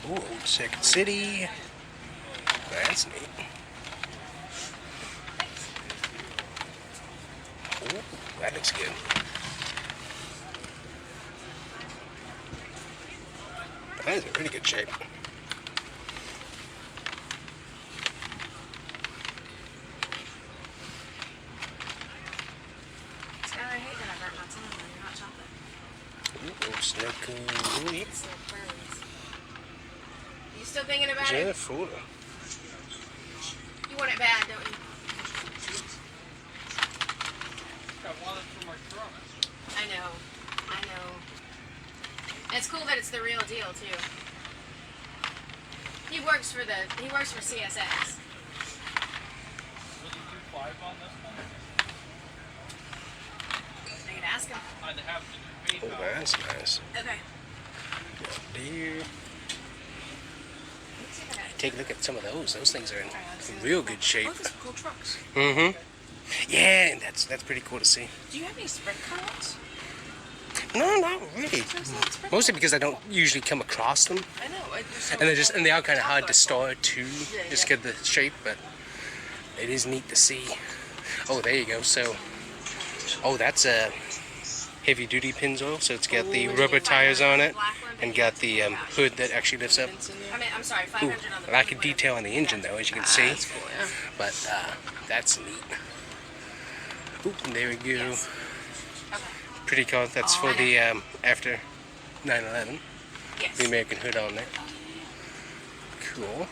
Ooh, Old Second City. That's neat. Ooh, that looks good. That is in really good shape. Ooh, snake. Ooh, You still thinking about it? yeah, fool. You want it bad, don't you? I know. It's cool that it's the real deal too. He works for CSX. I can ask him. Oh, that's nice. Okay. Deer. Take a look at some of those. Those things are in real good shape. Look at some cool trucks. Mm-hmm. Yeah, and that's pretty cool to see. Do you have any sprint cars? No, not really. Mostly because I don't usually come across them. I know. And they are kind of hard to store too. Just get the shape, but it is neat to see. Oh, there you go. So, oh, that's a heavy duty Pennzoil. So it's got the rubber tires on it and got the hood that actually lifts up. I'm sorry, 500 on the I like a detail on the engine though, as you can see. That's cool, yeah. But that's neat. Oop, and there we go. Yes. Okay. Pretty cool. That's for the after 9/11. Yes. The American hood on there. Cool.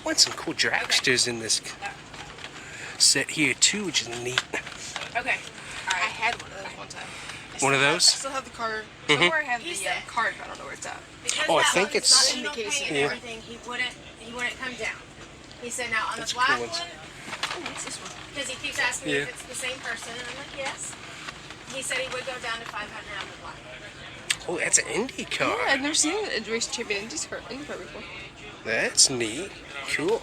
Quite some cool dragsters in this set here too, which is neat. Okay. I had one of those one time. One of I those? still have the card. Somewhere I have the card, but I don't know where it's at. Because Oh, I that think one was it's- not in the case and everything. He wouldn't come down. He said, now on That's the black cool. one, What's this one? because he keeps asking me Yeah. if it's the same person, and I'm like, yes. He said he would go down to 500 on the black. Oh, that's an Indy car. Yeah, I've never seen a race champion Indy car before. That's neat. Cool.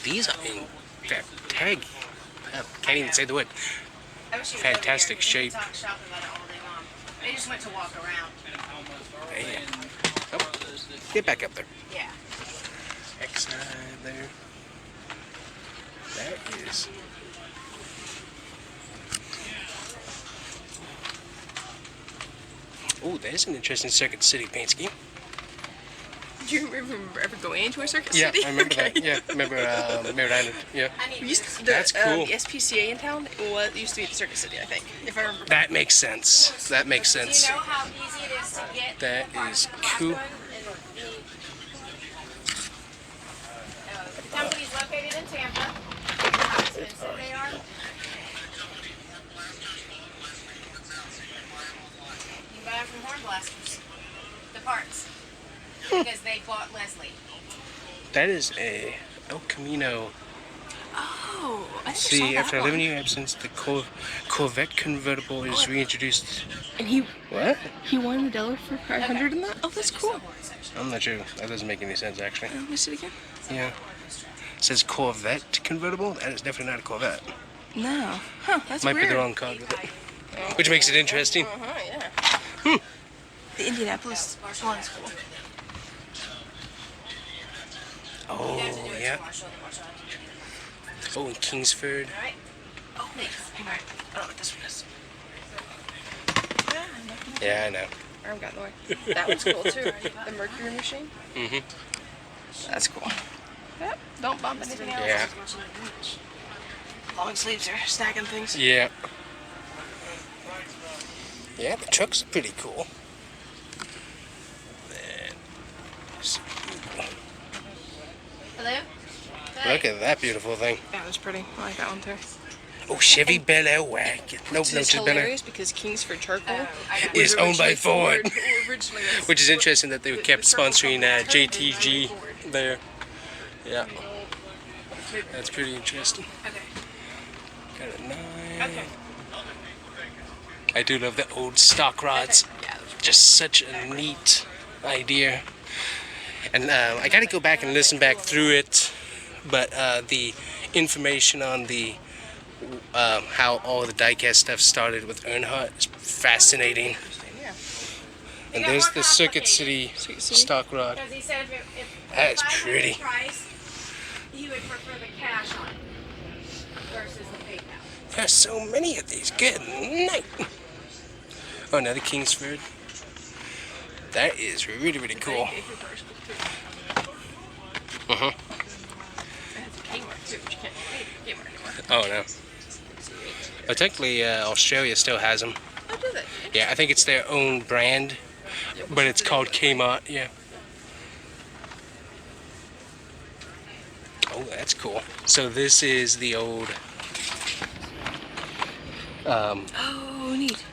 These are in tag. I can't even say the word. I wish he was Fantastic over here. We shape. could talk shop about it all day long. They just went to walk around. Man. Oh, get back up there. Yeah. X-side there. That is. Oh, there's an interesting Circuit City paint scheme. Do you remember ever going into a Circuit Yeah, City? I remember that. Yeah, remember Merritt Island. Yeah. I need We used to, That's cool. The SPCA in town used to be at the Circuit City, I think, if I remember. That makes sense. That makes Do you sense. know how easy it is to get That the parts is for the black cool. one? The company's located in Tampa. How expensive they are. You buy them from Horn Blasters. The parts. Because they bought Leslie. That is a El Camino. Oh, I think See, I saw after that 11-year absence, the Corvette convertible is reintroduced. And he What? won $1 for 500 in that? Oh, that's cool. I'm not sure. That doesn't make any sense, actually. Let me see it again. Yeah. It says Corvette convertible. That is definitely not a Corvette. No. Huh, that's Might weird. be the wrong card with it. Which makes it interesting. Yeah. The Indianapolis one is cool. Oh, yeah. Oh, in Kingsford. Alright? Oh, thanks. Hang on. I don't know what this one is. Yeah, I know. Arm got in the way. That one's cool too. The Mercury machine. Mm-hmm. That's cool. Yep. Don't bump anything else. Yeah. Long sleeves are snagging things. Yeah. Yeah, the trucks are pretty cool. Hello? Look at that beautiful thing. That was pretty. I like that one too. Oh, Chevy Bel Air wagon. Nope, It's no, just Bel Air. hilarious because Kingsford Charcoal Is owned by Ford. Originally, Which is interesting that they kept sponsoring JTG there. Yeah. That's pretty interesting. Okay. Got a 9. Okay. I do love the old stock rods. Yeah. Just such a neat idea. And I got to go back and listen back through it. But the information on the how all the diecast stuff started with Earnhardt. It's fascinating. Yeah. And there's the Circuit City stock rod. Because he said if That's I had pretty. the price, he would prefer the cash on it versus the PayPal. There's so many of these. Good night. Oh, another Kingsford. That is really, really cool. Uh-huh. Oh, no. Well, technically, Australia still has them. Oh, do they? Yeah, I think it's their own brand, but it's called Kmart, yeah. Oh, that's cool. So this is the old... Oh, neat.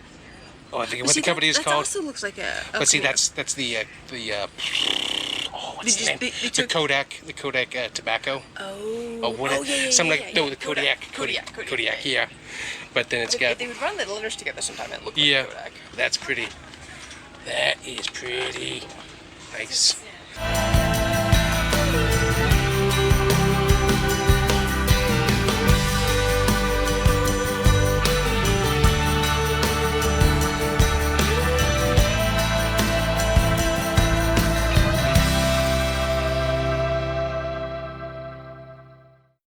Oh, I think what the company is that called. also looks like a. But see, Camaro. that's the oh, what's the name? They The took- Kodak tobacco. Oh. Oh, what? Oh, yeah. Some like yeah. no, the Kodiak. Kodiak. Yeah. But then it's got. They would run the letters together sometime. It looked Yeah, like Kodak. that's pretty. That is pretty nice.